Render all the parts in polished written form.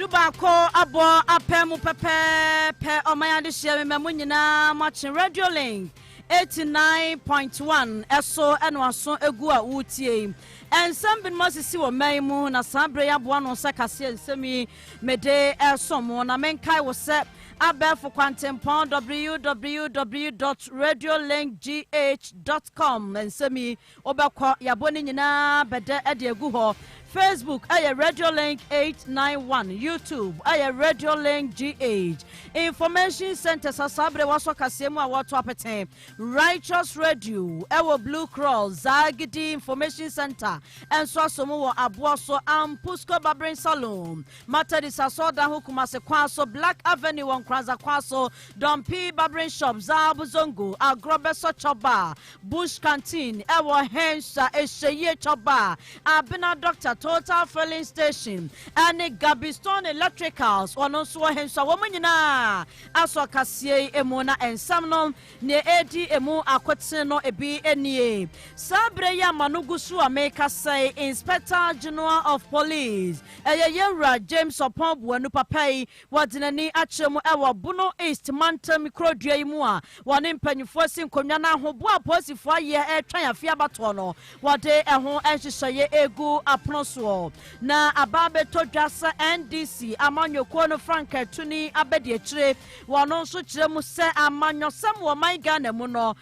Dubako abo apemu pepe omayande share me munyina matching radio link 89.1 eso eno aso egu a wutie ensambin masisi wo maimu na sabre ya boa no se Kaseɛ nsemi mede esomo na menkai wo se abefo kwantempon www.radiolinkgh.com ensemi obekɔ yaboni nyina bede ede egu ho Facebook Radio Link 891 YouTube Radio Link GH Information Center sasabre waso Kaseɛ mu a wato apete Righteous Radio Blue Cross Zagidi Information Center enso asomo wo aboso Ampusko Barbering Salon Matadi Sasoda hukuma se kwaso Black Avenue won Kranza kwaso Dompi Barbering Shop Zabu Zongo Agrobeso Choba Bush Canteen Hensa Esheye Choba Abina Doctor Total Filling Station and Gabiston Electricals ono so hensa womanyina aso Kaseɛ emona ensamno ne edi emu akwetse no ebi enie sabre ya manugusu ameka say Inspector General of Police Yewra James Opombuanu papai wadinani achemu ewo Buno East Mantam Krodua yi mu a wone mpanyifo si nkonwa na hobo aposifo aye etwan afia bato no wode eho enhyehyeye egu apono so na ababe to dwasa NDC amanyoko no Frank Tuni abedi akire wono nso kire mu se amanyosam wo man Ghana mu no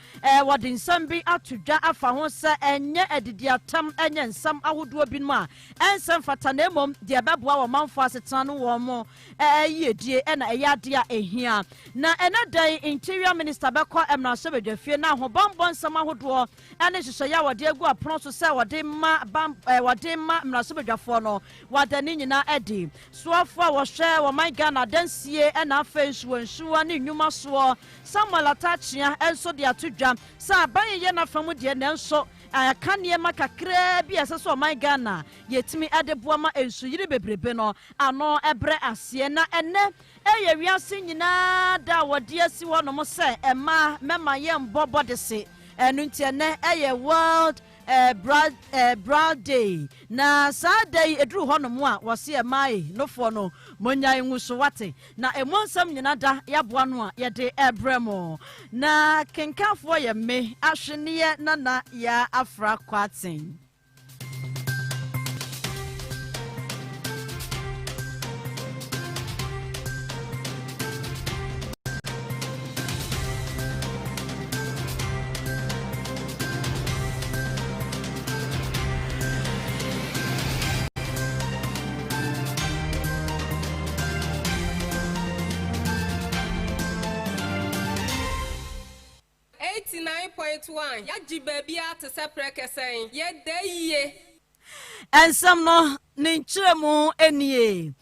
wode nsam bi atodwa afa ho se enye edidiatam enye nsam ahodo bi mu a ensam fata na emom de beboa wo manfo asetan no wo mo yiedie na eyade a ehia na enadan Interior Minister beko emna so bedwafie na hobombo nsam ahodo ene hyehyeye wode egu apono so se wode ma mna so bedwafo no wade ni nyina edi soafo a wo hwe wo man Ghana dansie na afa nsuwa ne nnwuma so Samuel Atachia enso de atodwa sa ban ye na famu de na enso akane makakra bi aseso man Ghana yetimi adeboa ma ensu yiri bebrebe no ano ebre asie na ene eye wiase nyina da wode asi wono mo se ema mema ye mbobo de se enu ntiene eye World Broad Day na Saturday edru honom a wose e mai nofo no monyan nguso wate na emonsam nyina da yaboa no a yede ebremo na kenkafo ye me ahwene na ya afra kwatin Yaji baby at a separate saying, yet they ensam no ninchiremu enie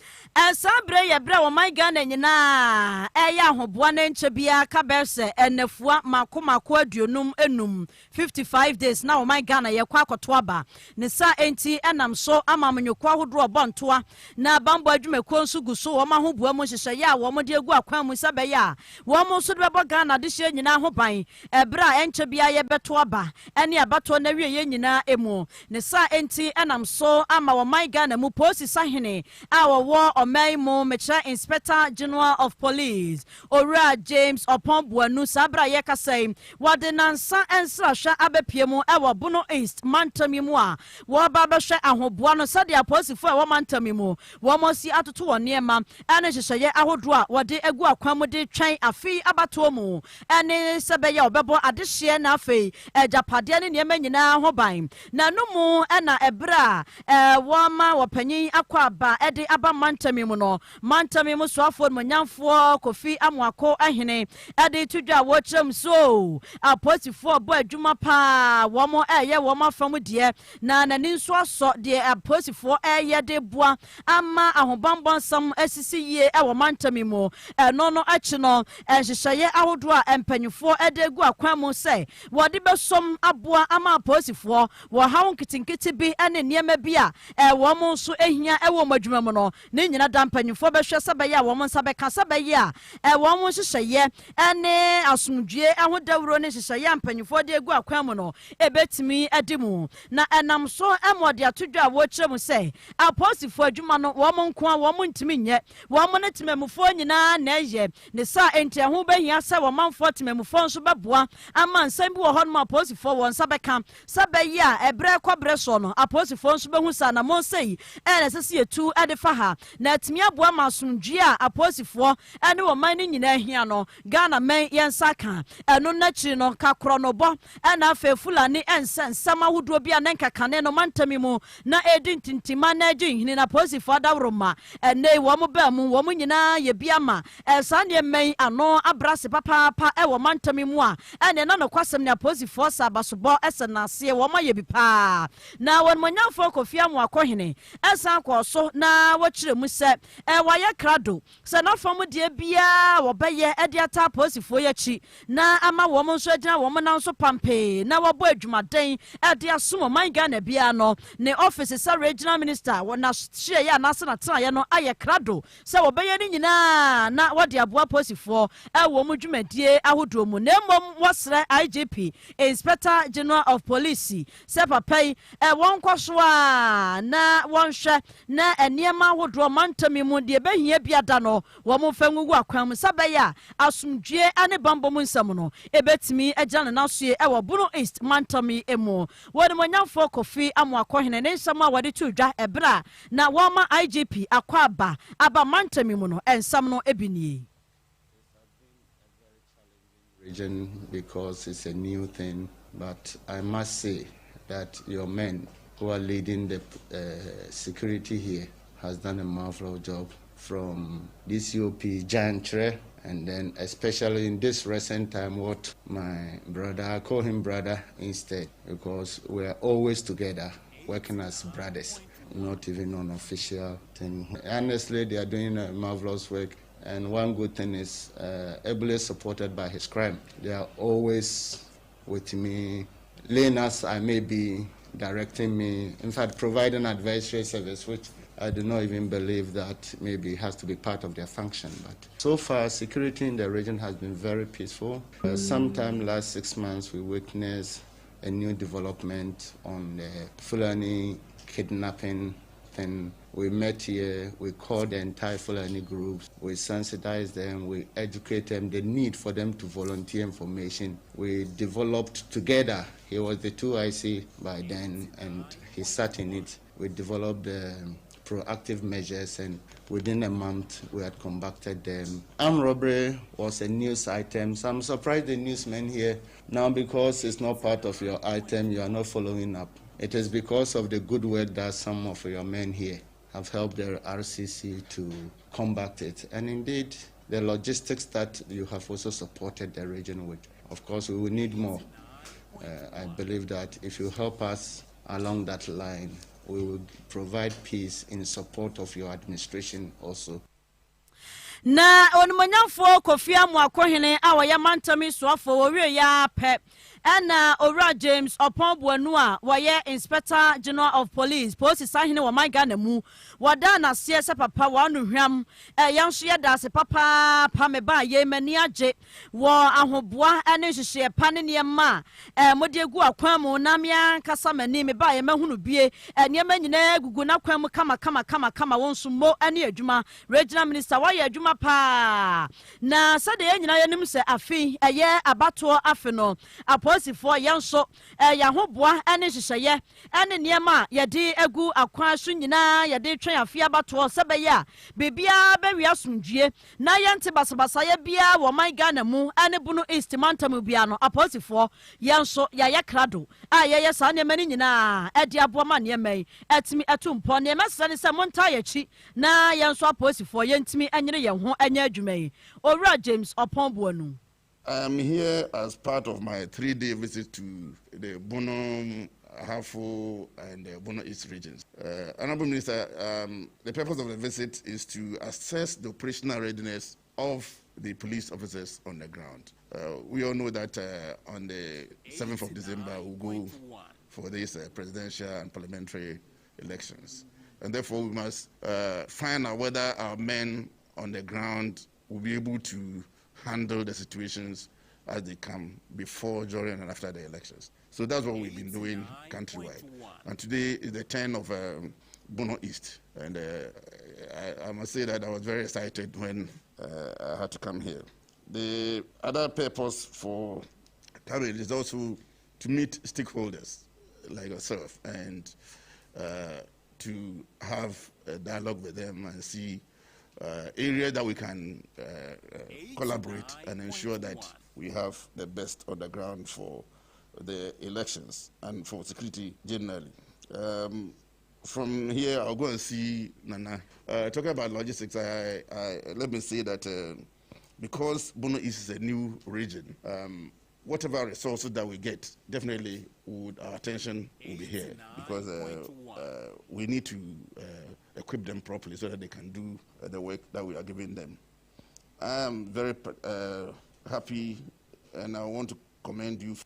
Sabre ya bra wo man Ghana nyina eya hoboa na nchebia ka berse enafua makomako aduonum enum 55 days na wo man Ghana ye kwa akoto aba ne sa enti enam so amamnyokwa hodro bontoa na bambo adwumako nso guso wo ma hoboa mu hyehyeye a wo mo de egu akwan mu sabe ya wo mo so de bebo Ghana de hye nyina ho ban ebra enchebia ye beto aba ene abato na wie ye nyina emu ne sa enti enam so ama wo man Ghana mu posi sahene a wo Omaimo mecha Inspector General of Police Ora James Opombuanu sabra yeka say wade nansa ensrahwa abepiemu ewo Buno East Mantamimu a wo baba hwe ahoboa no sade aposifo ewo Mantamimu wo mosi atoto wone ema ene hyehyeye ahodo a wode egu akwamu de twen afi abato mu ene sebeye obebo adehye na afi ejapade ne niema nyina ho ban na numu ena ebra wo ma wopanyin akwaba ede aba Mantamimu no Mantamimu soafo monyamfo Kofi Amwako ahene ade tudwa wo chrem so aposifo bo adwuma pa wo mo eye wo ma fam de na nani nso aso de aposifo eye de boa ama ahobambon sam asisi yie e wo Mantamimu no no achi no hyehyeye ahodo a empanyfo ede gu akwan mu se wo de besom aboa ama aposifo wo hawo nkitinkiti bi ene niema bi a wo mo nso ehia e wo madwuma mu no ne nyina da mpanyimfo bɛhwɛ sɛ bɛyɛ a wɔn nsa bɛka sɛ bɛyɛ a wɔn nhyehyɛeɛ ɛne asomdwie ahodawuro ne nhyehyɛeɛ mpanyimfo de egu akwan mu no ebetumi adi mu na ɛnam so ɛmɔde atodwa a wɔkyerɛ mu sɛ apolisifoɔ adwuma no wɔn nko a wɔn ntumi nyɛ wɔn ne temamufoɔ nyinaa na ɛyɛ ne sa enti ɛho bɛhia sɛ wɔmanfoɔ temamufoɔ nso bɛboa ama nsɛm bi wɔ hɔ no apolisifoɔ wɔn nsa bɛka sɛ bɛyɛ a ɛbrɛ kɔbrɛ so no apolisifoɔ nso bɛhu sa na mɔn sɛ yi ɛna ɛsɛ sɛ yɛtu ɛde fa ha na atumi aboa ma asomdwie a apolisifoɔ ɛne wɔn man no nyinaa hia no Ghana man yɛn nsa ka ɛno n'akyiri no kakorɔ no bɔ ɛna afei Fulani nsɛm ahodoɔ bi a ne nkakane no mantami mu na edi ntintima na agye nhini na apolisifoɔ adaworo ma ɛnɛ wɔn baa mu wɔn nyinaa yɛ bi ama saa nneɛma yi ano abrase papaapa ɛwɔ mantami mu a ɛne na nokwasɛm ne apolisifoɔ sa abasobɔ ɛsɛ n'aseɛ wɔn ayɛ bi paa na wɔn manyamfoɔ Kofi Amu akɔhene ɛsan kɔɔ so na wɔkyerɛ mu sɛ wɔayɛ krado sɛ n'afɔm deɛ biara wɔbɛyɛ ɛde ata apolisifoɔ yɛ akyi na ama wɔn nso agyina wɔn nan so pampee na wɔbɔ adwumaden ɛde asom ɔman Ghana biara no ne ɔfisi sɛ regional minister wɔn ahyia yɛ anase na tenaeɛ no ayɛ krado sɛ wɔbɛyɛ ne nyinaa na wɔde aboa apolisifoɔ ɛwɔ mu dwumadie ahodoɔ mu na mmom wɔsrɛ IGP Inspector General of Police sɛ papa yi wɔn nkɔ so a na wɔnhwɛ na nneɛma ahodoɔ mantami mu deɛ bɛhia bi ada no wɔn mfa ngugu akwan mu sɛ bɛyɛ a asomdwie ane bambɔ mu nsɛm no ebetumi agya ne nasoe ɛwɔ Bono East mantami emu wɔde manyamfoɔ Kofi Amu akɔhene ne nsɛm a wɔde to dwa ɛbra na wɔma IGP akɔ aba mantami mu no nsɛm no ebinie region because it's a new thing, but I must say that your men who are leading the security here has done a marvelous job, from DCOP Jantre, and then especially in this recent time what my brother, I call him brother instead, because we're always together working as brothers, not even on official thing. Honestly, they are doing a marvelous work. And one good thing is ably supported by his crime. They are always with me, laying as I may be, directing me, in fact, providing advisory service, which I do not even believe that maybe has to be part of their function. But so far, security in the region has been very peaceful. Sometime last 6 months, we witnessed a new development on the Fulani kidnapping thing. We met here, we called the entire Fulani groups, we sensitized them, we educate them, the need for them to volunteer information. We developed together, he was the 2IC by then, and he sat in it. We developed proactive measures, and within a month, we had conducted them. Armed robbery was a news item, so I'm surprised the newsmen here, now because it's not part of your item, you are not following up. It is because of the good work that some of your men here have helped the RCC to combat it. And indeed, the logistics that you have also supported the region with. Of course, we will need more. I believe that if you help us along that line, we will provide peace in support of your administration also. Na onimanyamfo Kofi Amu akɔhene a wɔyɛ mantami soafo wɔwie ya pɛ ɛna Owura James Opon-Buanu a wɔyɛ Inspector General of Police sahene wɔ man Ghana mu wɔda n'aseɛ sɛ papa wɔano hwam yɛn nso yɛ da ase papa pa me ba yɛ mani agye wɔ ahoboa ne hyehyɛ pa ne nneɛma a mode gu akwan mu na me ankasa mani me ba yɛ mahunu bie nneɛma nyinaa gugu n'akwan mu kama wɔn nso mo ne adwuma regional minister wɔyɛ adwuma pa na sɛde yɛn nyinaa yɛnim sɛ afi ɛyɛ abatoɔ afi no apolisifoɔ yɛn nso yɛahoboa ne hyehyɛeɛ ne nneɛma a yɛde agu akwan so nyinaa yɛde twɛn afi abatoɔ sɛ bɛyɛ a biribiara bɛwi asomdwie na yɛnte basabasayɛ biara wɔ man Ghana mu ne Bono East mantam biara no apolisifoɔ yɛn nso yɛayɛ krado a yɛyɛ saa nneɛma no nyinaa ɛde aboa ma nneɛma yi ɛtumi ɛto mpɔ nneɛma sɛ ne sɛ montaa yɛkyi na yɛn nso apolisifoɔ yɛntumi ɛnyere yɛn ho ɛnyɛ adwuma yi Owura James Opon-Buanu. I am here as part of my 3-day visit to the Bono, Ahafo, and the Bono East regions. Honorable Minister, the purpose of the visit is to assess the operational readiness of the police officers on the ground. We all know that on the 7th of December, we'll go for these presidential and parliamentary elections. and therefore we must find out whether our men on the ground will be able to handle the situations as they come before, during, and after the elections. So that's what we've been doing countrywide. And today is the turn of Bono East. And I must say that I was very excited when I had to come here. The other purpose for coming is also to meet stakeholders like yourself and to have a dialogue with them and see areas that we can collaborate and ensure that we have the best on the ground for the elections and for security generally. From here, I'll go and see Nana. Talking about logistics, let me say that because Bono East is a new region, whatever resources that we get, definitely our attention will be here because we need to equip them properly so that they can do the work that we are giving them. I am very happy and I want to commend you.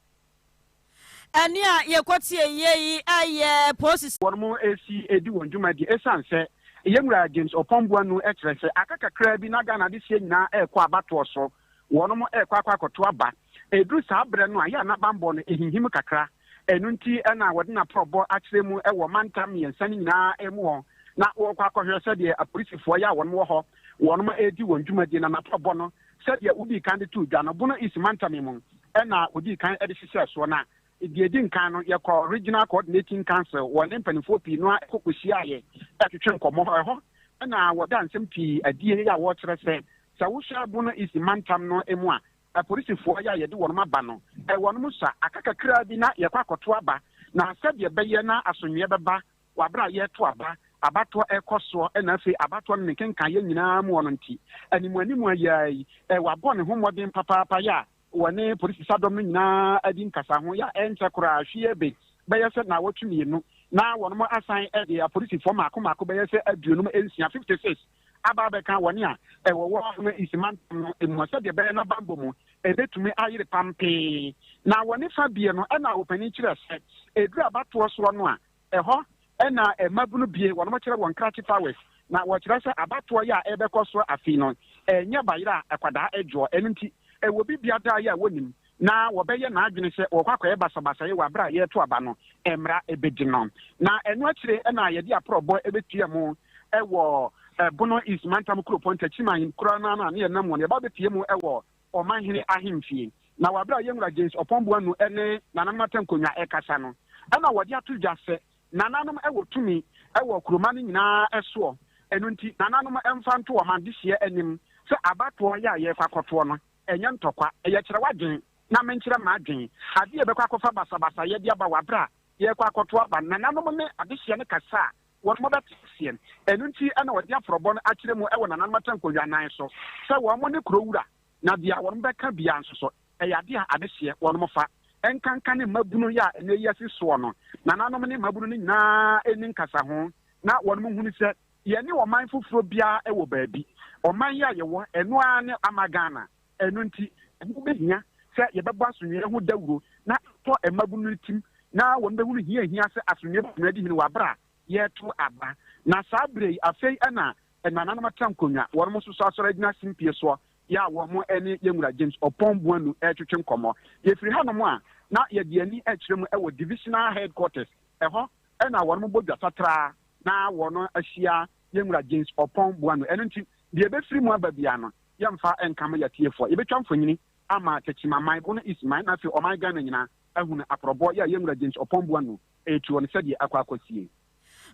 Ania yekwati ye aye posis one more AC edi wonjuma di esanse yemra James Opomboa no ekrese akakakra bi na Ghana de sie nyina ekọ abato so wono mo ekọ akwakoto aba edru saa bre no aya na bambo no ehihim kakra enu nti na wode na probo akire mu ewo mantam yensa nyina emu ho na wo kwakohwe se de apolisifo ya wono wo ho wono mo edi wonjuma di na na probo no se de ubi kan de tu dwa no Bono is mantam mu na odi kan ede hihye so na Ediedin Kano, your regional coordinating council, one empanifo Pino, Kokusiaye, at the Chenko, and I was dancing P, a dear water said, Sawusha Bono is the mantam no emwa, a police for ya do one mabano, a one musa, a kakakra dina, Yakako Twaba, now said your bayana as on Yababa, Wabra ye Twaba, Abatwa Ecoso, and I say Abatwa Nikan Kayana Monanti, and when you were ye, a wabon whom was in Papa Paya. One police sadom na adin kasa ho ya encha kura hwie be se na wotumi no na wono mo assign e police form akoma be se aduonum ensia 56 aba be kan woni a e wo no isiman no emu se de be na bambo mu e betumi ayire pampe na woni fa bie no e na opani kire se edu abato so no a e ho e na e mabunu bie wono mo kire won krati powers na wo kire se abato ya e be koso afi no enya bayira akwada ejo enunti e wo bibia da ya wonim na wo beye na adwene se wo kwakwa e basabasa ye wabra ye to aba no emra ebedino na enu akire e na ye dia probo ebetua mu e wo Bono is mantam kro ponta chiman kro na na ye nam won e ba betie mu e wo omanhene ahemfie na wabra ye nwura James Opomboa no ene nanamata nkonwa e kasa no e na wo dia to dwase nananom e wo tumi e wo kroma no nyina eso enu nti nananom emfa nto wo mandehie anim se abato ya ye kwakoto no enya ntokwa eye kire wadwen na menkyere ma adwen ade e bekwa kofa basabasa ye dia ba wabra ye kwa koto aba nananom ne adehye ne kasa won mo betien enu nti ana wodi afrobo no akire mu ewo nananom tankodwa nan so se wo mo ne krowura na bia won beka bia nso so eye ade a adehye won mo fa enkanka ne mabunu ya ne yesi so no nananom ne mabunu ne na eni nkasa ho na won mo hunu se ye ne wo man fufuro bia ewo baabi o man ya ye wo enu a ne amagana enu nti enu behia se ye beba asonwe ho dawuro na to emabunu tim na won behuru hia se asonwe buna di hini wabra ye to aba na sabre afei ana enananam tankonwa won mo so asoro agina simpie so ya wo mo ene yemura James Opomboa no etwetwe nkomo ye firi hanom a na ye de ani akirem e wo divisional headquarters eho ena won mo bodwa satra na won ahia yemura James Opomboa no eno nti de be firi mu ababia no yamfa enkam yatiefo yebetwa mfonyini ama techimaman Bono is mine na fi o man Ghana nyina ahunu aprobo ya yemura James Opomboa no etuo ne sede akwakosie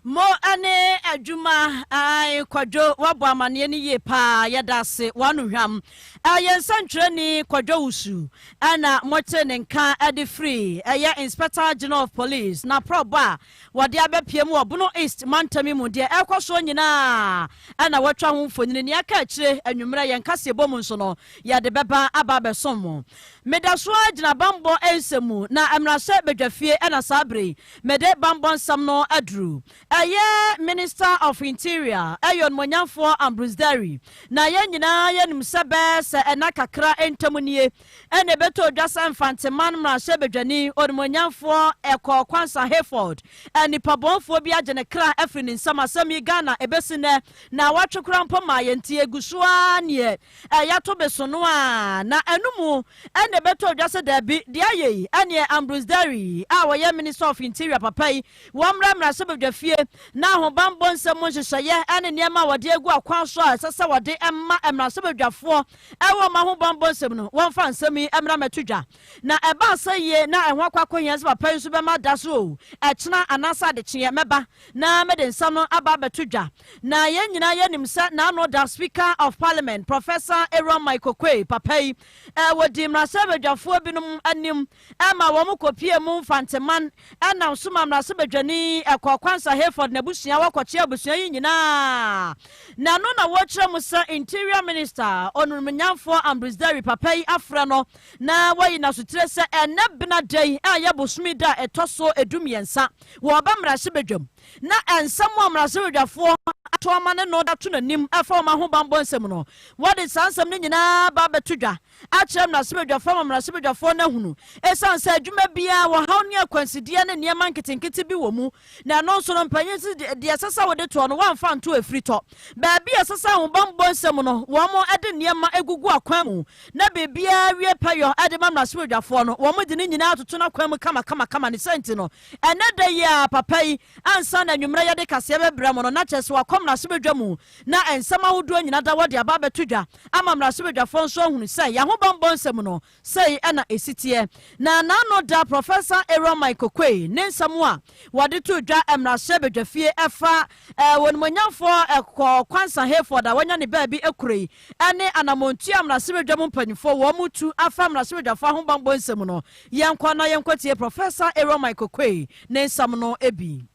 mo ane adwuma ai kwadwo wabo amane ni ye pa yadase wanu hwam ayensantre ni kwadwo usu ana mote ne nka ade free aya inspector general of police na proba wode abepie mu Bono East mantami mu de ekoso nyina ana watwa ho mfonyini ne aka akire anwumra yen Kaseɛ bom nso no ya de beba aba besom medaso agina bambo ensemu na amrase bedwafie ana sabre mede bambo nsam no adru Minister of Interior Ayon Monyamfo Ambrosdary na ye nyina ye nim sebe se enakakra entamunie ene beto dwasa mfanteman mra shebedwani odmonyamfo eko kwansa Hayford eni pabonfo bi agene kra afri ni nsama sami Ghana ebesine na watwekra mpo ma yentie gusoa ne yato besono a na enumu ene beto dwasa dabi de aye ene Ambrosdary a wo Minister of Interior papai wamra mra shebedwafie na hobambo nsem hyehyeye ene niema wode egu akwan so a sese wode emma emrasebedwafo ewo ma hobambo nsem no wonfa nsemi emra metudwa na eba saye na ehwa kwakohia se papa nso be ma daso echena anasa de kye meba na mede nsam no aba betudwa na ye nyina ye nimsa na no da Speaker of Parliament Professor Aaron Michael papai wodi mrasebedwafo binum anim ema wo mkopie mu fanteman ena nsoma mrasebedwani ekokwansa Hayford na busua wakoche busua yi nyina na no na wokyere musa Interior Minister Onurumnyamfo Ambrosdary papai afra no na wayi na sotre se enabna dai aya bosumi da etoso edumiensa wo ba mrasebedwam na ensam amrasebedwafo atoma ne no da to nanim afa ma ho bambo nsem no wode sansam ne nyina ba betudwa akyere mrasebedwafo mrasebedwafo na hunu esansa adwuma bia wo haw ne akwansidie ne niema nketenkete bi wo mu na no so no mpanyisi de asasa wode to no wan fa nto afiri to ba bia asasa ho bambo nsem no wo mo ade niema egugu akwan mu na be bia wie payo ade mrasebedwafo no wo mo de ne nyina atoto na kwan mu kama ne senti no ene da ya papai ansa na nwumra yade Kaseɛ bebrɛ mo no na kyese wa kom mrasebedwamu na ensama hodo nyina da wode aba betudwa ama mrasebedwafo nso hunu sɛ ya ho bambo nsem no sɛ ena esitie na no da Professor Aaron Michael ne nsam a wode to dwa mrasebedwafie efa wonmonyamfo ekɔ kwansa Hayford a wanya ne baabi ekurei ene anamontu mrasebedwamu mpanyifo wo mutu afa mrasebedwafo ho bambo nsem no yenkwa na yenkwatie Professor Aaron Michael ne nsam no ebi.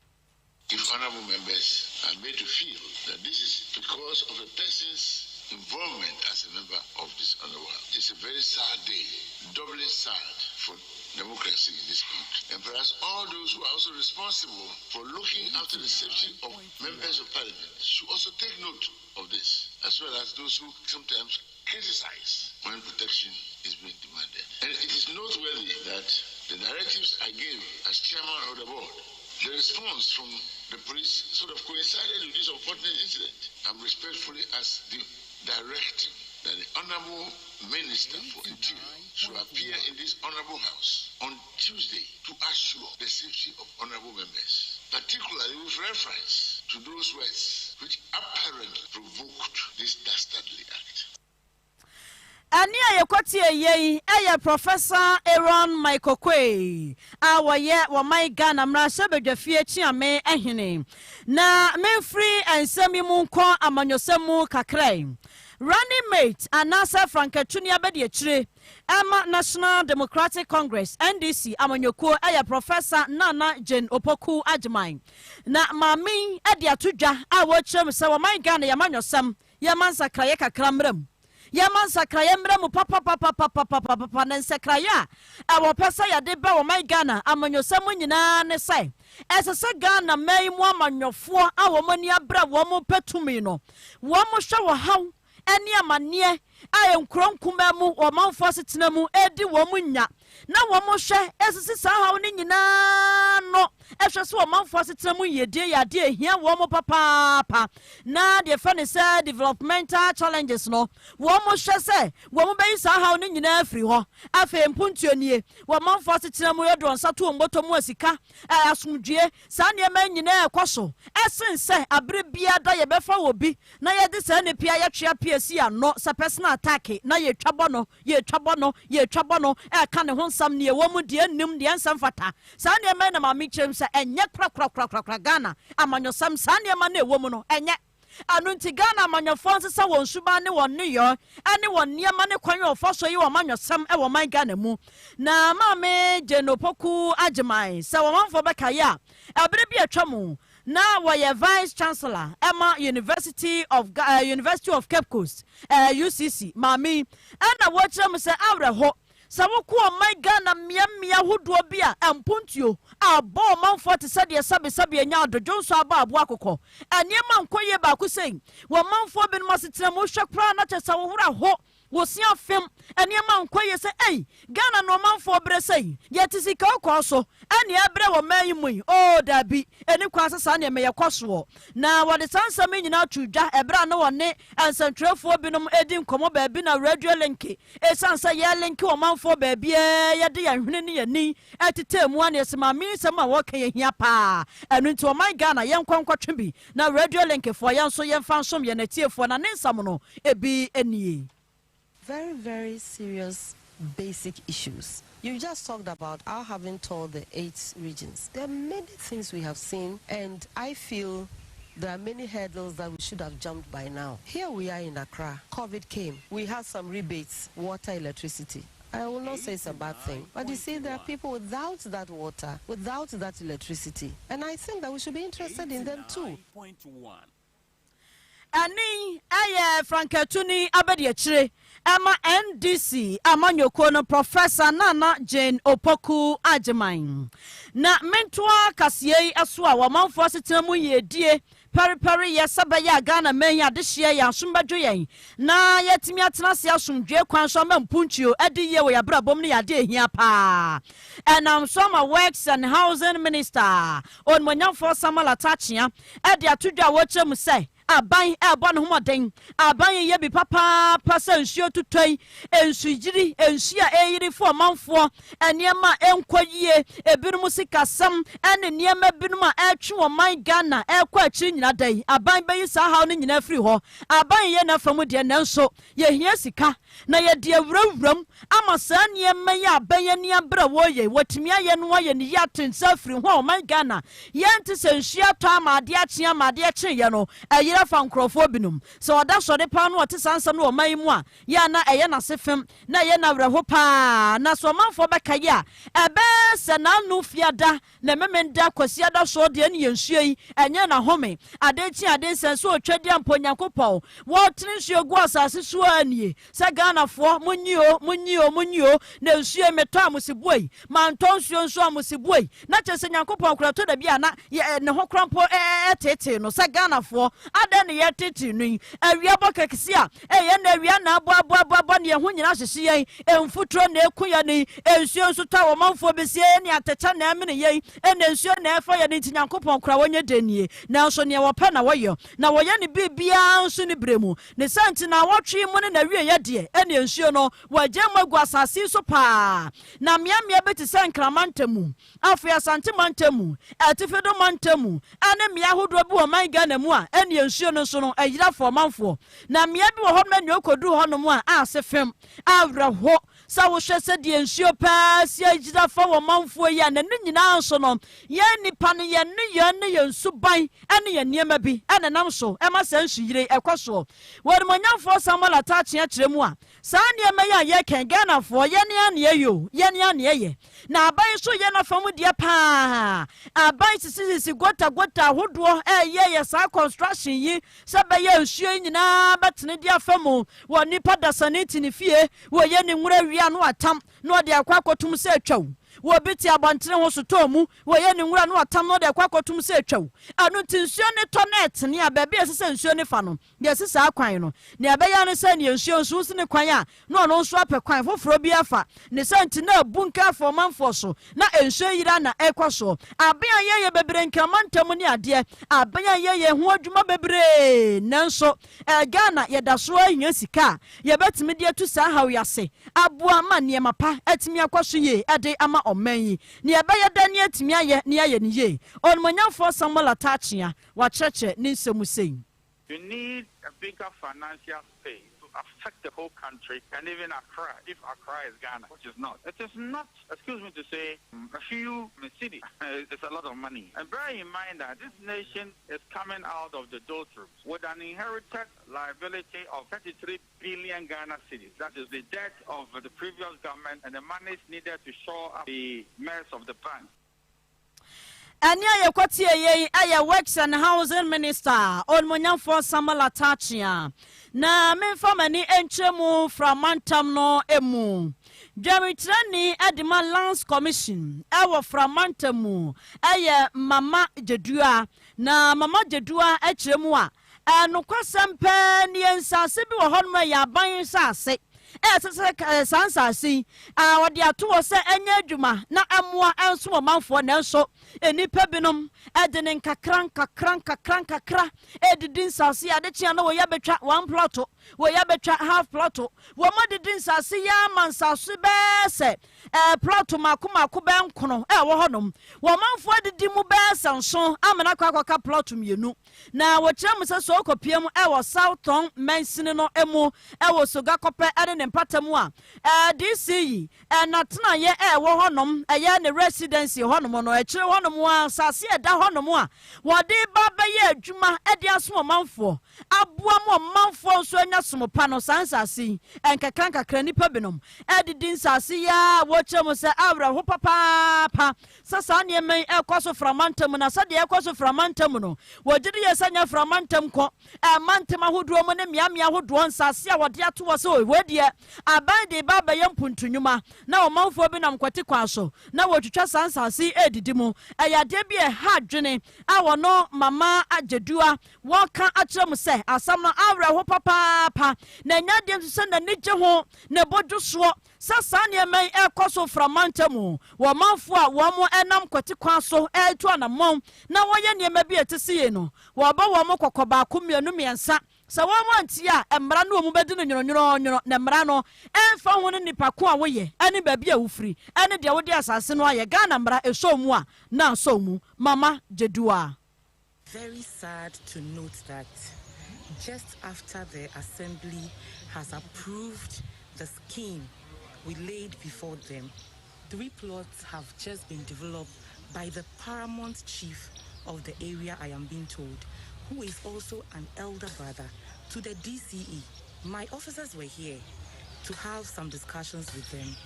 If honorable members are made to feel that this is because of a person's involvement as a member of this honorable house, it's a very sad day, doubly sad for democracy in this country. And perhaps all those who are also responsible for looking after the safety of members of parliament should also take note of this, as well as those who sometimes criticize when protection is being demanded. And it is noteworthy that the directives I gave as chairman of the board, the response from the police sort of coincided with this unfortunate incident. I'm respectfully asked the directive that the Honorable Minister for Interior should appear in this Honorable House on Tuesday to assure the safety of honorable members, particularly with reference to those words which apparently provoked this dastardly act. Ani ayekwati eyei eye Professor Aaron Michael awaye wo mai Ghana mrasha bedwafie chiame ehene na memfree ensemi mu nko amanyosemu kakrai running mate anasa Franketuni abedi akire ama National Democratic Congress NDC amanyoko eye Professor Nana Jane Opoku Agyeman na mami edi atudwa a wo kyerem se wo mai Ghana yamanyosem yamansa kraye kakramram yamansa kraye mramu papa nensekraya awo pesa ya de ba wo mai Ghana amanyosam nyina ne sai esese Ghana mai mu amanyofo awo mani abra wo mo petumi no wo mo hwe wo haw eni amane aye nkronkuma mu wo manfo setena mu edi wo mo nya na wo mo hwe esese sa haw ne nyina no ehwe so wo manfo setena mu yedie yade ehia wo mo papa na de fa ne say developmental challenges no wo mo hwe se wo mo bayi sa haw ne nyina afiri ho afa mpuntuanie wo manfo setena mu yedo nsato mboto mu asika asumdue sa ne ma nyina ekoso esense abre bia da ye befa wo bi na ye de sa ne pia ye twea pia si ano sa personal attack na ye twabono ka ne ho nsam ne wo mu de nnum de nsam fata sa ne ma na ma mi kyerem sa enye krakrakrakrakra Ghana amanyosam sa ne ma na wo mu no enye anunti Ghana amanyofo nsesa won suba ne won ne yo ane won niema ne kwan ofo so yi wo manyosam e wo man Ghana mu na maame Jane Opoku Agyeman sa wo manfo bekaya abere bi atwamu na were Vice Chancellor Emma University of Cape Coast UCC mami ana wo kyerem se awreho Sawoku my Ghana mia hodo bia empuntio abo manfo te sade sabe nya adodwo so aba aboakoko aniema nkoye ba ku sei wo manfo bi no masetena mo hwekra na kyesa wo hura ho wosia fem aniema nkoye se Ghana no manfo bre sei yeti sika okọ so ani ebre wo man mu o dabi eni kwa sesa na me yekoso na wode sansam nyina twudwa ebra na wone ansantrefo binom edi nkomo ba bi na radio link esansa ye link wo manfo ba bi ye de yahwene ne yani etitemu ane esema mi sema wo kan ye hia pa enu nti wo man Ghana ye nkwankwa bi na radio link fo ye nso ye mfa nsom ye na tiefo na ne nsam no ebi enie. Very, very serious basic issues. You just talked about our having toured the 8 regions. There are many things we have seen, and I feel there are many hurdles that we should have jumped by now. Here we are in Accra. COVID came. We had some rebates, water, electricity. I will not say it's a bad thing, but you see, there are people without that water, without that electricity, and I think that we should be interested in them too. Ani aye Franketuni abedi achire Emma NDC amanyoko no Professor Nana Jane Opoku Ajeman na mentoa Kaseɛ aso a wamanfo asetemu yedie pari yesabaya Ghana menya de hye ya sombadwo yen na yetimi atena se asomdwe kwan so mampuntuo edi ye wo ya brabom ne yade ehia pa enam so ma Works and Housing Minister on monyamfo Samala Tachia edi atudwa wo kyerem se aban ebo no homoden aban ye bi papa pasa nsuo tutoi ensujiri ensu a eyiri fo manfo eniema enkoyie ebirum sikasam ene niema binum a etwe wo man Ghana ekwa achi nyina dai aban bayi sa haw no nyina firi ho aban ye na famu de nanso ye hia sika na ye de awurawuram ama sa niema ya aban ye nia bra wo ye watimi aye no ye ni ya tensa firi ho man Ghana ye nte se nsu ato amade achi amade achi ye no fa nkrofo binum so oda so de pa no ote sansam no man mu a ya na eye na sefem na ye na wreho pa na so manfo beka ya ebe se na nu fiada na memenda kwasiada so de ne yensuo yi enye na home adechi adensen so otwadi amponyankopɔ wo tene nsuo gu asase so anie se Ghana fo munyio na nsuo meto amosiboi manton nsuo amosiboi na kyese nyankopɔ kora to da bia na ne ho krampo tete no se Ghana fo ne yetiti nui awia bokekisia ye na awia na abo ne ho nyina hyehye yen emfutro na ekuya ni ensuo nso ta wo manfo besie ne atecha na amene yen ene nsuo na efa ye ne tinyankopon kra wonye denie na nso ne wo pa na woyo na woye ne bibia nso ne bremu ne santi na wotwe mu ne na wie ye de ene nsuo no waje magu asase so pa na miamia beti sankramantamu afia santimantamu atifedo mantamu ane mia hodo bi wo man Ghana mu a ene nsuo no so no ayira for manfo na mia bi wo ho ma nyo kodu ho no mu a asefem awraho sa wo hwe se de nsuo pa si ayira for wo manfo ya na ne nyina so no ye nipa ne ye ne ye nsu ban ene ye niema bi ene nam so e ma sa nsu yire ekoso wo de monyamfo Samala Tachia kyerɛ mu a sa niema ya ye ken Ghana fo ye ne ane ye ne ye na aban so ye na famu de pa aban sisi gota hodo ye sa construction yi sebe ye nsuo nyina betene de afamu wo nipa dasaniti ne fie wo ye ne nwura wia no atam no de akwakotum se atwaw wo biti abantere ho soto mu wo ye ne nwura no atam no de akwakotum se atwaw anu tinsuo ne to net ne ababi esese nsuo ne fa no de esese akwan no ne abeya ne se ne nsuo nso se ne kwan a no no nso apekwan foforo bi afa ne santi na bunka for manfo so na nsuo yira na ekoso abia ye bebre nkramantam ne ade abia ye ho adwuma bebre nanso Ghana ye da so ahia sika ye betimi de atu sa hawo yase aboa ma ne mapa atimi akwaso ye ade ama oman ne abeya da ne atimi aye ne aye ne ye onmonyamfo Samala Tachia wa cheche ne nsemu sei. You need a bigger financial space to affect the whole country and even Accra, if Accra is Ghana, which is not. It is not, excuse me to say, a few cities. It's a lot of money. And bear in mind that this nation is coming out of the doldrums with an inherited liability of 33 billion Ghana cedis. That is the debt of the previous government and the money needed to shore up the mess of the bank. Anya yekwati ye aya Works and Housing Minister on monyamfo Samala Tachia na memfa mani enchemu from mantam no emu Dwamitrani Edima Lands Commission ewo framantamu eye Mama Jedua na Mama Jedua echiremu a nokwasɛmpa ne nsase bi wɔ hɔ no ya ban nsase sansasi wɔde ato wɔ sɛ ɛnyɛ adwuma na ɛmoa ɛnso wɔ manfoɔ na nso enipa binom ɛde ne nkakra ɛdidi nsase ade kyea na wɔyɛ betwa 1 plot wɔyɛ betwa half plot wɔn didi nsase ya mansase bɛsɛ plot mako bɛnkono ɛwɔ hɔ nom wɔn manfoɔ didi mu bɛsɛ nso amena kwakɔka plot mienu na wɔkyerɛ mu sɛ so okopie mu ɛwɔ Southton Mensini no emu ɛwɔ soga kɔpɛ ɛne ne mpatamu a DCE natena yɛ ɛwɔ hɔ nom ɛyɛ ne residency hɔ nom no ɛkyerɛ hɔ nom a sase ɛda hɔ nom a wɔde ba bɛyɛ adwuma ɛde aso manfoɔ aboa mu manfoɔ nso anya somopa no sansase nkakra nipa binom ɛdidi nsase ya wɔkyerɛ mu sɛ awra ho papaapa sasa ne men ɛkɔ so framantam na sɛ de ɛkɔ so framantam no wɔgyedi yɛ sanya framantam kɔ mantam ahodoɔ mu ne miamia ahodoɔ nsase a wɔde ato wɔ sɛ wɔdeɛ aban de ba bɛyɛ mpuntunwuma na ɔmanfoɔ bi nam kwate kwa so na wɔtwitwa sansase edidi mu ɛyade bi ɛha dwene a wɔno Mama Jedua wɔka akyerɛ mu sɛ asam no awra ho papaapa na nyade nso sɛ na nigye ho na bodwo soɔ sasa ne men ɛkɔ so framantamu wɔmanfoɔ a wɔn ɛnam kwate kwa so ɛto anamɔn na wɔyɛ nneɛma bi ɛtese no wɔba wɔn kɔkɔ baako mmienu mmiɛnsa sɛ wɔn anti a mmara no wɔn bɛdi no nyoronyoronyono na mmara no ɛmfa ho ne nipa ko a wɔyɛ ɛne baabi a wofiri ɛne deɛ wɔde asase no ayɛ Ghana mmara ɛsɔ mu a na asɔ mu Mama Jedua. Very sad to note that just after the assembly has approved the scheme we laid before them, 3 plots have just been developed by the paramount chief of the area, I am being told, who is also an elder brother to the DCE. My officers were here to have some discussions with them.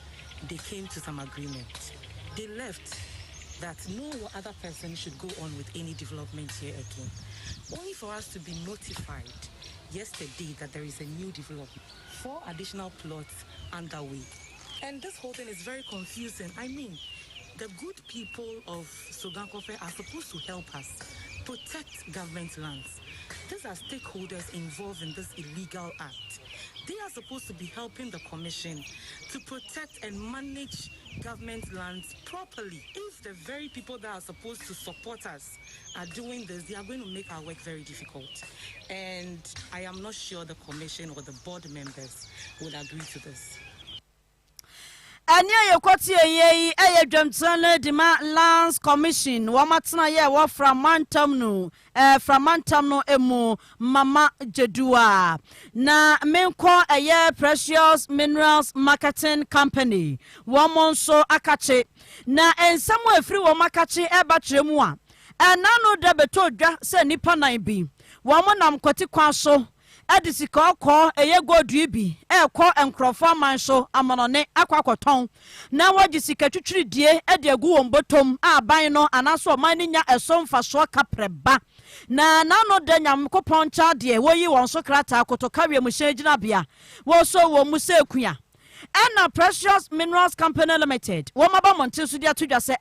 They came to some agreement. They left that no other person should go on with any development here again. Only for us to be notified yesterday that there is a new development. 4 additional plots underway. And this whole thing is very confusing. I mean, the good people of Sogankofe are supposed to help us protect government lands. These are stakeholders involved in this illegal act. They are supposed to be helping the commission to protect and manage government lands properly. If the very people that are supposed to support us are doing this, they are going to make our work very difficult. And I am not sure the commission or the board members will agree to this. Anya yekoti ye dwamtsana Edima Lands Commission wamatena ye wo framantam no emu Mama Jedua na menko eye Precious Minerals Marketing Company womonso akache na ensamu afiri wo makache ebatremu a enano de beto dwa se nipa nan bi womonam kwati kwa so edisika okọ eye godu bi ekọ enkrofo amanso amonone akwakoton na wagisika twitwiri die ede agu wombotom aban no anaso man nya esomfaso kapreba na nano de nyamkopon cha de woyi wonso krata akotoka wie mu hyegina bia wo so wo mu sekua ena Precious Minerals Company Limited wo maba monte so dia todwa se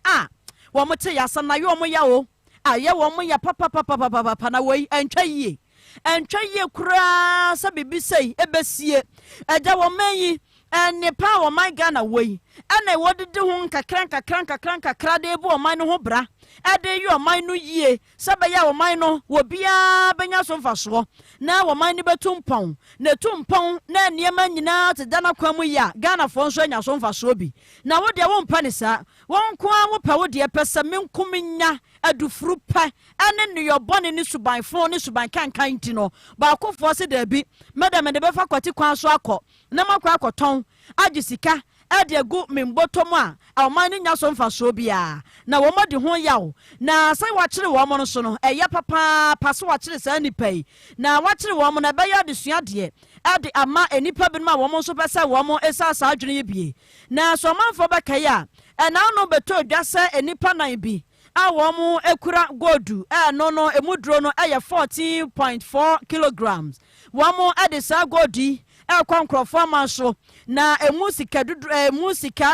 wo mote yasa na yo mo ya o aye wo mo ya papa na woyi entwa yie entwa ye kura sa bibisei ebesie eja wo manyi enipa wo man Ghana wei ana wodede ho kakran de bu o man no ho bra ade yi o man no yie sabeya wo man no wo bia benya so mfaso na wo man ni betumpon na tumpon na niema nyina te dana kwamu ya Ghana fo nso anya so mfaso bi na wo de wo mpa ne sa won ko an wo pa wo de pesa menkum nya adufuru pa ane ne yobone ni suban fo ni suban kankan ti no ba akofo se da bi madam de befa kwati kwan so akọ na makwa akoton agisika ade agu membotom a awman nya so mfaso bia na wo mode ho yawo na sai wa kire wo mo no so no eye papa paso wa kire sa nipai na wa kire wo mo na beya de sua de ade ama enipa bi ma wo mo so pese wo mo esa sa adwene ye bie na so manfo bekai a na no beto dwa se enipa nan bi awomu ekura godu no emudro no 14.4 kilograms womu edisa godi ekɔ nkrɔfo man so na emu sika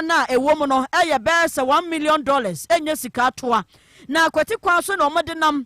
na ewo mu no eye bɛsɛ $1 million enye sika toa na kwati kwa so na ɔmode nam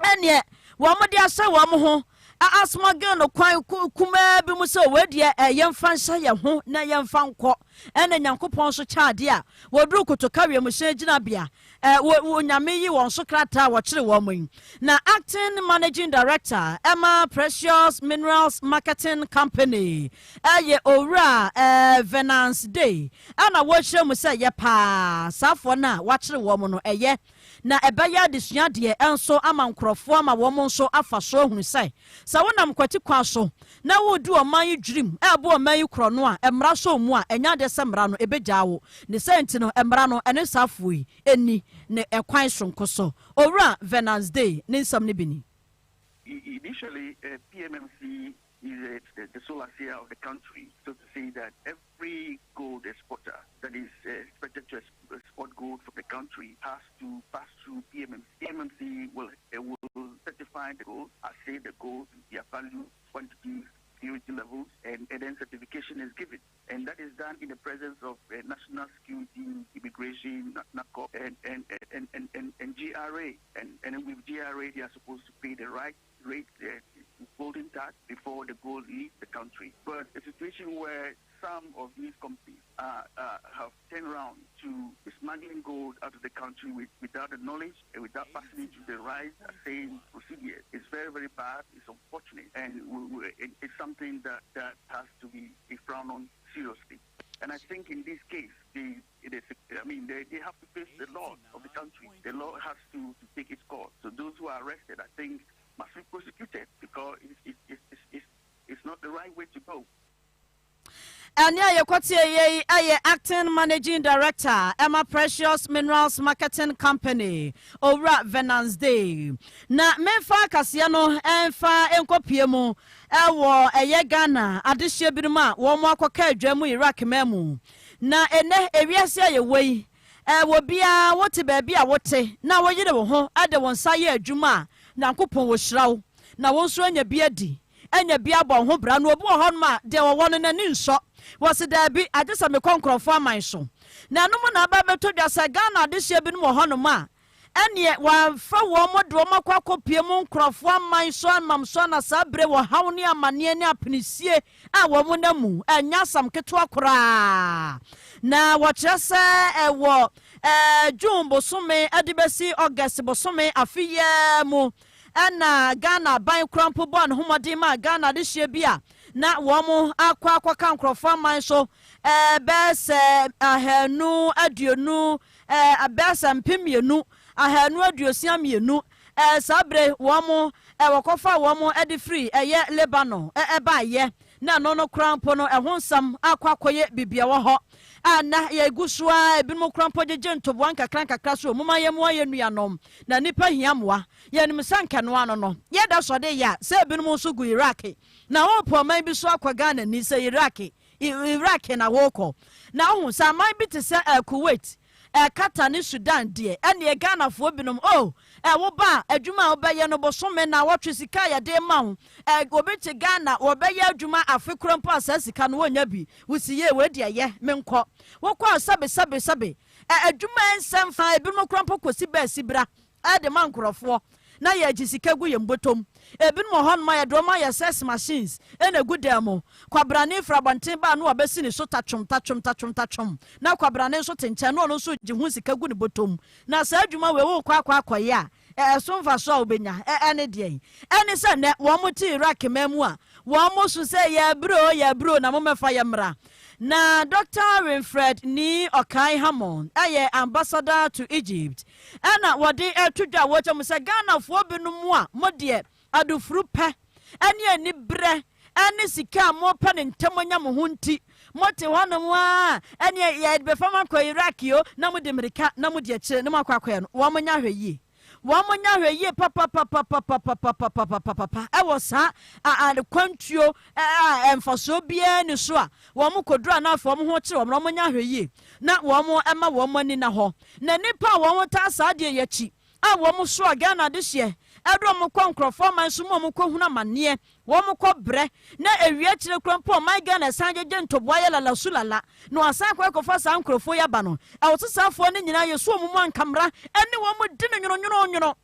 ɛne wɔmode ahyɛ wɔm ho asma gan no kwan kuma bi mu sɛ wɔdie yɛmfa nhyɛ yɛ ho na yɛmfa nkɔ ɛna nyankopɔn so kyade a wɔduru kotokawe mu hyɛ gyina bia nyame yi wɔn so krata wɔkyere wɔn yi na acting managing director Emma Precious Minerals Marketing Company ɛyɛ owura Venance Day ana wɔhyɛ mu sɛ yɛ paa saafo na wɔkyere wɔn no ɛyɛ na ɛbɛyɛ adesua deɛ ɛnso ama nkrɔfoɔ ama wɔn nso afa so hunu sɛ sɛ wonam kwati kwa so na wodu ɔman yi dwirim ɛbo ɔman yi korɔ no a ɛmmra so mu a ɛnya de sɛ mmra no ɛbɛgya wo ne sɛnti no ɛmmra no ɛne saafo yi ɛni ne ɛkwan sonko so owura Venance Day ne nsɛm ne bi ni. Initially, PMMC is the solacea of the country, so to say that every gold exporter that is expected to export gold for the country has to pass through PMMC. PMMC will certify the gold, assay the gold, their value, quantity, purity levels, and then certification is given. And that is done in the presence of National Security, Immigration, NACO, and GRA. And with GRA, they are supposed to pay the right rate, golden tax before the gold leaves the country. But a situation where some of these companies have turned around to smuggling gold out of the country without the knowledge and without passing it to the right assaying procedure. It's very, very bad. It's unfortunate. And it's something that has to be frowned on seriously. And I think in this case, they have to face the law of the country. The law has to take its course. So those who are arrested, I think, must be prosecuted because it's not the right way to go. And yeah, you acting managing director Emma Precious Minerals Marketing Company owura Venance Day. Na memfa Kaseɛ no emfa enkopie mu ewo eye Ghana adehye biruma wo mo akoka adwamu Iraq memu. Na ene ewiase ayewei wo bia wote ba bia wote na wo yire wo ho ade won saye adwuma na nkopon wo hyirawo na won so anya bia di anya bia bɔ ho bra no obi wo hɔ ma de wo no na ni nso was there be I just am a conqueror my son. Now, no one about to just a Ghana this year been more honor. And yet, while for one more drama, quaco, Piemon, Croft, one my son, Mamson, a sabre, or how near Maniana Penisie, a woman, and Yasam Ketuakra. Now, what just say a war, June Bosome, Adibesi, August Bosome, a few more. And Ghana buying crumple born, Humadima, Ghana this year beer. Na womo akwa kan krofo man so bes ahanu aduonu abesa mpemienu ahanu aduosiamienu sabre womo wokofa womo edi free eye Lebanon ba ye na no krampo no ehonsam akwakoye bibia wo ho ana ye gusua ebinu krampo jeje ntobo anka kakra so muma ye mo ye nuanom na nipa hiamwa ye nim sanka no ano no ye da so de ya se ebinu so gu Iraq na wo po man bi so akwa Ghana ni se Iraq na woko na hu sa man bi te se Kuwait Qatar ni Sudan de ene Ghana fo binom wo ba adwuma wo beye no bosome na wotwe sika ya de ma ho obi te Ghana wo beye adwuma afekura mpo asasika no wonya bi wusiye we de ye menkọ wo kwa sabe adwuma ensem fa ebinom krampo kosi ba sibra de man nkrofo na ya jisika gu yembotom ebinom hon ma ya do ma ya sex machines ena gu demo kwabrane frabanten ba no obesi ni so tachom na kwabrane so tenche no so jihu sika gu ni botom na sa adwuma we wo kwa akoya so mfa so obenya ene de ene se ne wo mo ti Iraq memu a wo mo so se ya bro na mo mefa ya mra na Dr. Winfred ni Okai Hammond aye ambassador to Egypt ana wode etudwa wo chom se Ghana fo binum a modie adufuru pe ene ani bre ene sika mo pa ne ntamonya mo hunti mote honom a ene ya be fama ko Iraq yo na mo de America na mo de akire na mo akwa no wo mo nya hweyi wamonya hweye papa ewo sa kwantuo emfaso bia ni so a wo mo kodura na afo mo ho kire wo mo nya hweye na wo mo ema wo mo ni na ho na nipa wo mo ta sa de yachi a wo mo so Ghana de hye edro mo kwankrofo man so mo kohuna mane wɔn kɔ brɛ na ewia kyerɛ kurampo my Ghana san gye ntoboa yɛ lala sulala no asan kɔ saa nkrofo yɛ ba no ɛwosesafoɔ ne nyinaa yɛ so mu ankamra ɛne wɔn mu di ne nwono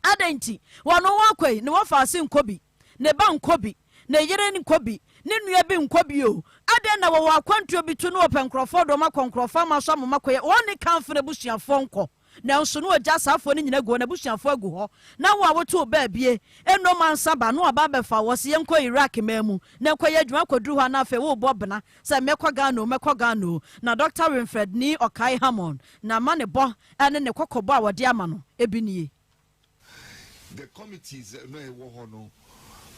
adanti wɔn wakɔi ne wɔfa ase nkɔbi ne ba nkɔbi ne yere nkɔbi ne nua bi nkɔbi o adan na wɔwɔ akwantuo bi to no ɔpɛ nkrofo do ma kɔnkrofo ma so amoma kɔyɛ wɔn ne kanfre busuafoɔ nkɔ na nso no agya saafo ne nyina go na busuafo agu hɔ na wo a woto baabie eno mansa ba no aba befa wo se yenko Iraq mamu na nkɔyɛ adwuma kɔduru hɔ na afɛ wo bɔ bena sɛ mekɔ Ghana na Dr. Winfred ni Okai Hammond na ma ne bɔ ene ne kokɔbɔ a wɔde ama no ebinie. The committees no ɛwɔ hɔ no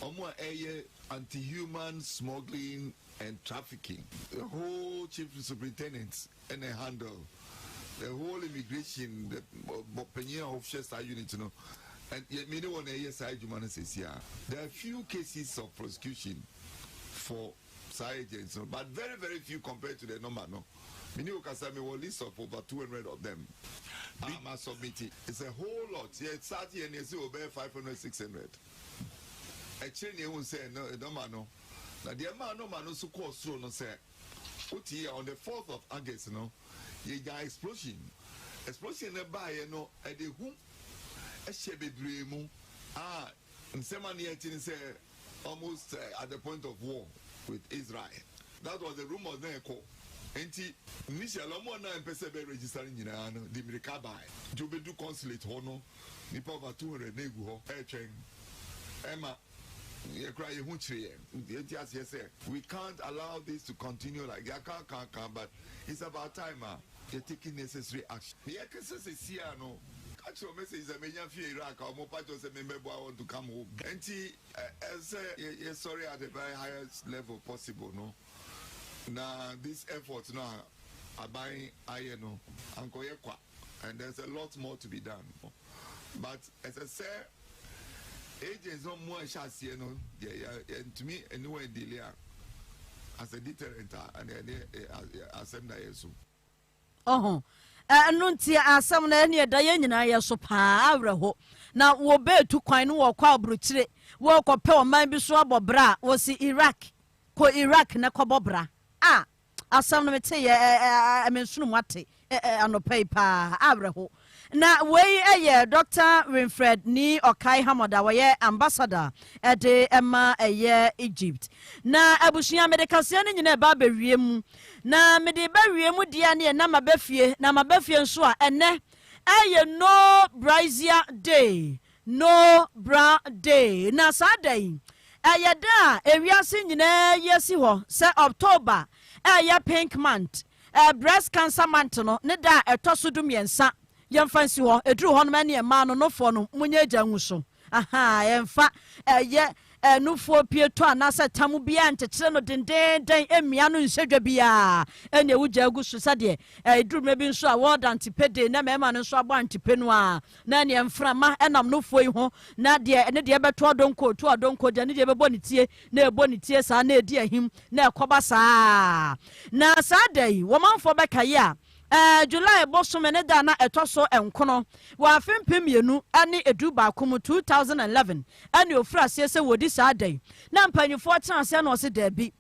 omo ɛyɛ anti-human smuggling and trafficking. The whole chief superintendent and a handle the whole immigration, the Penny official unit, and yet many one a side human says here. There are few cases of prosecution for side agents, but very, very few compared to the number. No, many Kasami will list of over 200 of them. I'm submitting. It's a whole lot. Yeah, it's 30 and you over 500, 600. Actually, you will say no, no. Now the amount no man also called so no say. Put here on the 4th of August, you got explosion na buy no at the whom a shebe dream and somebody say almost at the point of war with Israel. That was the rumor there call. Enti Michel Omona and Pesebe registering in the Mirikabai. Jobedu consulate hono, Nipa over 200 nego air train. Emma. We can't allow this to continue like that. Can't, but it's about time you're taking necessary action. Catch your message. I mean, Iraq or more part of the member want to come home. And sorry at the very highest level possible. No, now this effort now are buying iron, and there's a lot more to be done. But as I said. Agents on more chassis, and to me, anyway, dealer as a deterrent and assembly. Oh, Nuntia Assam near Diana, yes, so power. Now, we'll bear to coin walk out brutally. Walk up, power, my bishop or bra, was the Iraq, Iraq, Nakobobra. Assam, let me tell you, I mean, Sunumati, and no paper, Abraho. Na wey Dr. Winfred ni Okai Hammond waye ambassador de Emma Egypt na abushia medikasia ne nyina ba bewiem na mede ba wiem dia ne na mabafie nso a ene no Brazia day no bra day na sadai da ewiase nyina yesi ho se October pink month breast cancer month no ne da etoso miensa yɛmfa nsi hɔ eduru hɔ no ma ne ma no nofo no munye agya nwuso yɛmfa nufo pieto anase tamu bia ntekyere no denden emia no nhedwa bia ene wugya agusu sade eduru me bi nso a word antipede na mema no nso abo antipe no a na ne mframa enam nofo yi ho na de ne de beto adonko to adonko de ne de bebo ne tie na ebo ne tie saa na edi ahim na ekoba saa na saa dai wo manfo bekaye a July bosome ne da na etoso enkono wa afempem yenu ane edu ba kom 2011 ane ofra se wodi saa dai na mpanyifo tena se na ose da bi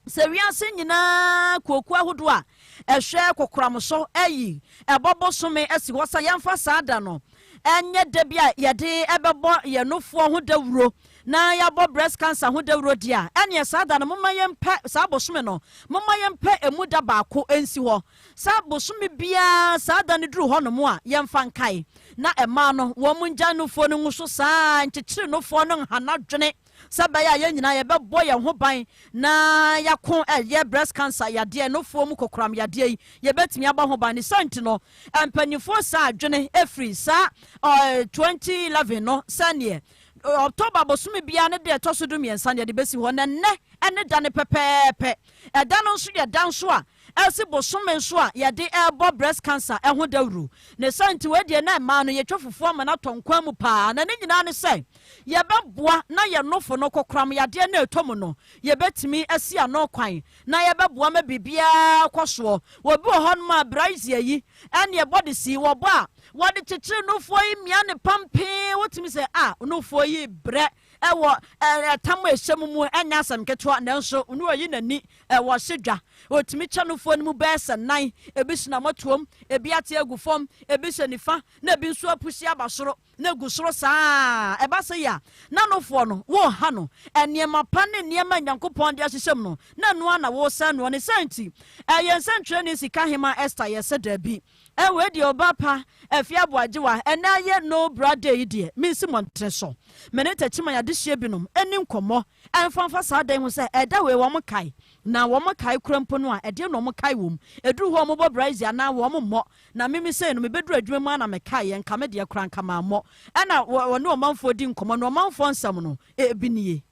se wiase nyina koku ahodo a ehwe kokramso ayi ebobosome asi hosa yamfa saa da no enye da bi a yede ebebo yenofo ho dawuro na yabo breast cancer ho dawuro dia ene saa da no momma yempe saa bosome no momma yempe emu da baako ensi ho saa bosome bia saa da ne duru ho no mo a yemfa nkai na ema no wo munja nofo no nso saa nkyekire nofo no hanadwene sabaya ye nyina ye bebo ye ho ban na yakon ye breast cancer yade nofo mu kokram yade ye betimi aba ho ban ne santi no empanyifo saa adwene efri saa 2011 no sane October bosumi bia ne de toso du miensa ne de besi ho na ne ene da ne pepepe eda no nso ye dan so a esi bosumi nso a ye de ebo breast cancer ho dawru ne santi we de na ma no ye twofofo ama na tonkwa mu pa na ne nyina ne se ye beboa na ye nofo no kokram ye de na etomu no ye betimi asi ano kwan na ye beboa ma bibia kwaso wo bi ho no ma braise yi ene ye body si wo bo a wode kyekire nofo yi mia ne pampe wotimi se nofo yi bre ɛwɔ tam ehyɛm mu anya asɛm ketewa nanso no ayi nani ɛwɔ hyedwa otimi kyanofo no mu bɛsɛ nan ebi sina matuom ebi ate agu fam ebi hyɛ nifa na ebi nso apusi aba soro na gu soro saa ɛba sɛ ya nanofo no wo ha no nneɛma pa ne nneɛma nyankopɔn de ahyehyɛ mu no na noa na wo sa no ne santi ɛyɛ nsɛntwerɛ ne sika hema Esther yɛsɛ dabi ɛwɔ di oba pa afia boagyewa ɛna yɛ no brother yi de minsi montre so mene tachima ya de hye binom ani nkɔmmɔ ɛmfanfa saa dan ho sɛ ɛda we wɔ mo kai na wɔ mo kai krampo no a ɛde no mo kai wom ɛduru hɔ mo bɔ brazil na wɔ mo mmɔ na mimi sɛ no me beduru adwuma mu ana me kai yɛn kame de kran kama mmɔ ɛna wɔ no ɔmanfo di nkɔmmɔ no ɔmanfo nsɛm no ebi nie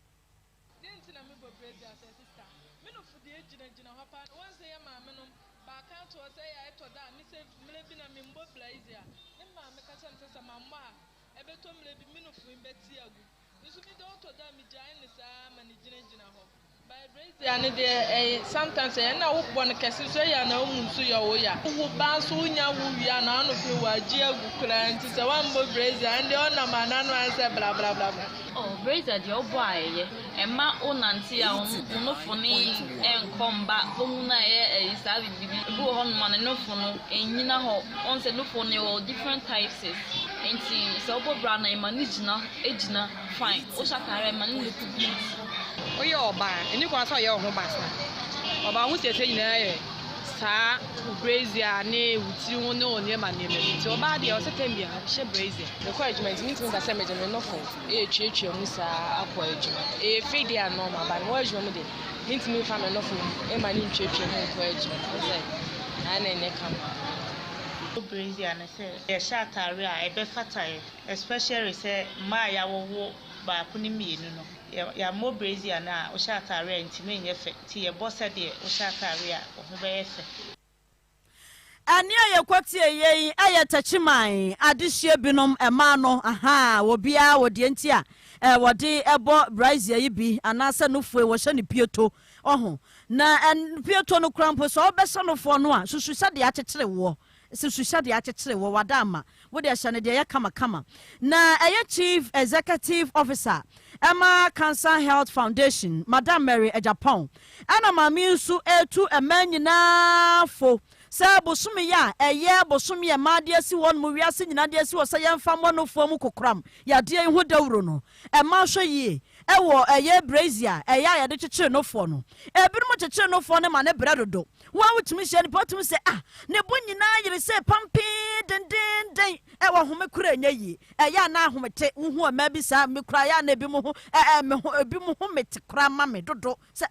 sometimes na wo bɔ no kɛse so ya na wo nso ya wo ya wo ba so nya wo wia na no fe wa ji agu kra nti sɛ wan bo brazil and on ma na no answer bla bla bla oh brazil de obo ayɛ ɛma onanti a no fone enkomba bomu na yɛ saa bibi bi wo hɔ no ma no fono enyina hɔ on sɛ no fone all different types nti sɛ obo bra na ma ni gyina fine o shakare ma ni look good oye oba eni kwa so ye ho basa oba hu tete nyina ye saa brazil na wuti hu ne onye ma ne meti oba de o se tembia hye brazil the encouragement means that say me no for e twetwe mu saa akwa adwuma e fidi anoma ba no adwuma mu de means me fa me no for e ma ne twetwe mu akwa adwuma say na ne kam brazil na say ye sha atare a e be fatae especially say ma ya wo ba ko ni mienu no ya mo brazil na o sha atare ntime nye fe ti ye boss de o sha atare a o ho be ye fe ani ayekwati eyi ayetachiman adehye binom ema no aha wo bia wo de nti a wo de ebo brazil yi bi anase no fue wo hye ne pieto oho na pieto no krampo so obese no fo no a susu sade akekere wo susu de akekere wo wadama wo de hye ne de ya kama na chief executive officer Emma Cancer Health Foundation Madam Mary Japan ana mami nsu etu emanyina fo sɛ bosome ya ɛyɛ bosome ya ma de asi won mu wiase nyina de asi wo sɛ yɛmfa mmɔ fo mu kokram ya de hu dawuro no ɛma hwɛ yie ɛwɔ ɛyɛ brazil ɛyɛ ya de kyekere no fo no ebinom kyekere no fo ne ma ne brɛ dodo wo awutumi hye ne potumi sɛ ne bo nyina yere sɛ pampi den ɛwɔ home kura nya yie ɛyɛ na ahomete hu ama bi sa me kura ya na bi mu ho ebi mu ho mete kura ma me dodo sɛ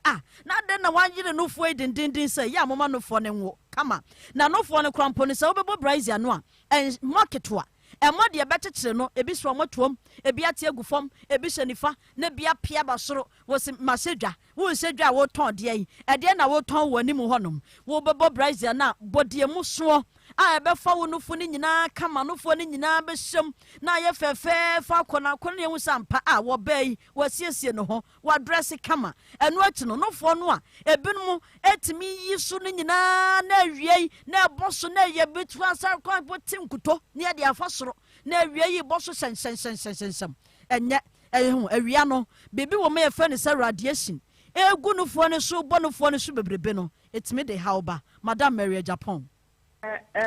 na de na wanyere no fo den sɛ ya moma no fo ne wo kama na no fo ne krampo ne sɛ obebo brazil no a market wa ɛmo de ɛbɛkyekyere no ebi so ɔmotoom ebi ate agu fam ebi hye nifa na bia pia ba soro wo se masedwa wo nsedwa wo tɔn de yi ɛde na wo tɔn wɔ anim hɔnom wo bebo brazil na bodie mu so a ɛbɛfa wo nofo ne nyinaa kama nofo ne nyinaa bɛhyɛm na yɛ fɛfɛɛfa akɔna ne hu sampa a wo bɛyi wasiesie no ho wa dress kama ɛno akyi no nofo no a ebinom etimi yi so ne nyinaa na awie na ɛbɔ so na yɛ betu asar kwan potim kuto ne yɛ de afa soro na awie yi bɔ so sɛnsɛnsɛnsɛnsɛm ɛnyɛ ɛhu awia no bibi wo me yɛfɛ ne sɛ radiation egu nofo ne so bɔ nofo ne so bebrebe no etimi de hauba Madam Mary Japan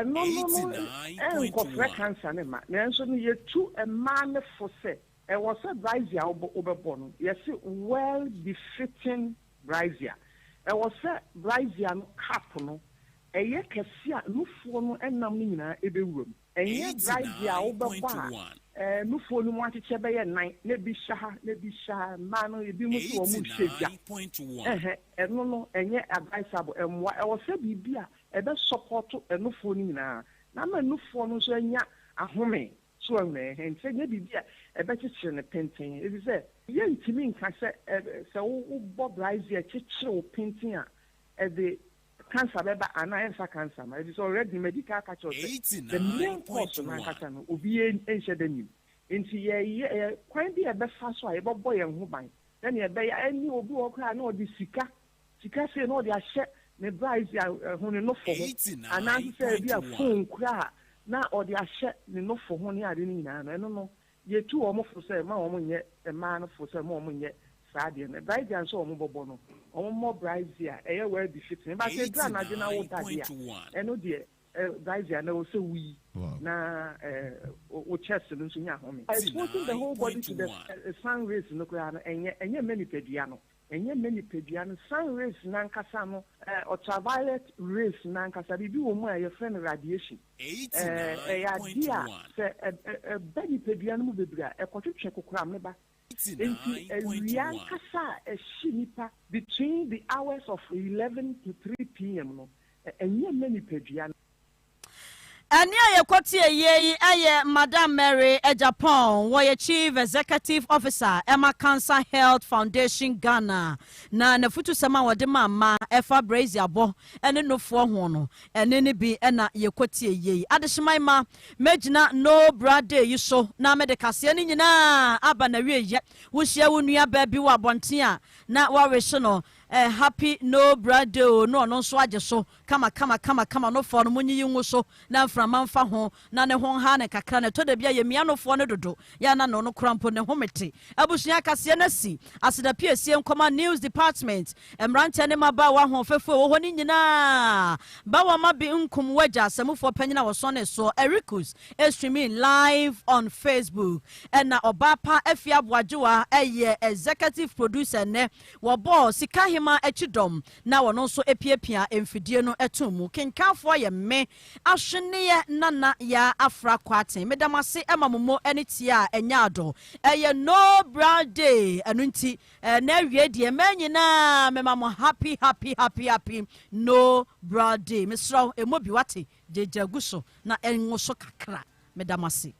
no nkɔfrɛ cancer ne ma nanso no yɛtu ɛmaa ne fo sɛ ɛwɔ sɛ brazil a wobɛbɔ no yɛse well befitting brazil ɛwɔ sɛ brazil no cap no ɛyɛ kɛse a nufoɔ no ɛnam no nyinaa ɛbɛwura mu ɛnyɛ brazil a wobɛbɔ a nufoɔ no mu akyekyɛ bɛyɛ nan na bi hyɛ ha na bi hyɛ ha mmaa no ebi mu so wɔn mu hyɛ dwa ɛno no ɛnyɛ advisable ɛmmoa ɛwɔ sɛ biribi a ebe support enufo ni nyina na ma enufo no so anya ahome so anwe nse nya bibia ebe kyekere ne penten ebi se ye ntimi nka se wo bo brazil kyekere wo penten a the cancer beba ana ensa cancer ma ebi so already medical catch us the main cause na cancer no obi enhye danim nti ye kwan bi ebe fa so a ebe bo ye ho ban then ebe ya ani obi wo kra na odi sika se na odi ahye ne brazil hone no fo ho ana se bi a phone kra na odi ahye ne no fo ho ne ade ni nyina no no ye tu omo fo say ma omo nye e ma no fo say ma omo nye saa de no Brazilian so omo bobo no omo mo Brazil e ye well befitting ba say dra na je na wo dade a eno de Brazilian na wo say wi na o chest no so nya home exposing the whole body to the sun rays no kra no enye many pedua no enye many pedua no sun rays na nkasa no ultraviolet rays na nkasa bibi wo mu a ye friend radiation ya dia se bani pedua no mu bebra e kwotwetwe kokora meba enti ewia nkasa ehyi nipa between the hours of 11 to 3 p.m. no enye many pedua no Ania Yekoti ye Madam Mary Japan, where Chief Executive Officer Emma Cancer Health Foundation Ghana. Na nefutu sama wade mama efa brace yabo ene no fo hono ene ne bi ena Yekoti ye. Adeshima mejina no brade yi so na me de Kaseɛ ni nyina aba na wie ye. Wo hia wo nua ba bi wa bonten a na wa rehye no happy no brado no no so agye so kama no fo no munyi yi so na manfa ho na ne ho ha ne kakra ne to da bia ye mianofo ne dodo ya na no krampo ne ho mete abusua Kaseɛ na si aseda pie sie nkoma news department emrante ne maba wa ho fefo wo ni nyina ba wa ma bi nkum waja samufo panyina wo so ne so Ericus streaming live on Facebook na obapa afia boajewa executive producer ne wo boss sika hima echidom na wo no so epiepia emfidie no etomu kenkafo ye me ahwene nana ya afra kwaten medamase emamomo enitia enyado no brown day anunti na wie de manyina memamo happy no brown day misro emobi wate jejaguso na enwo so kakra medamase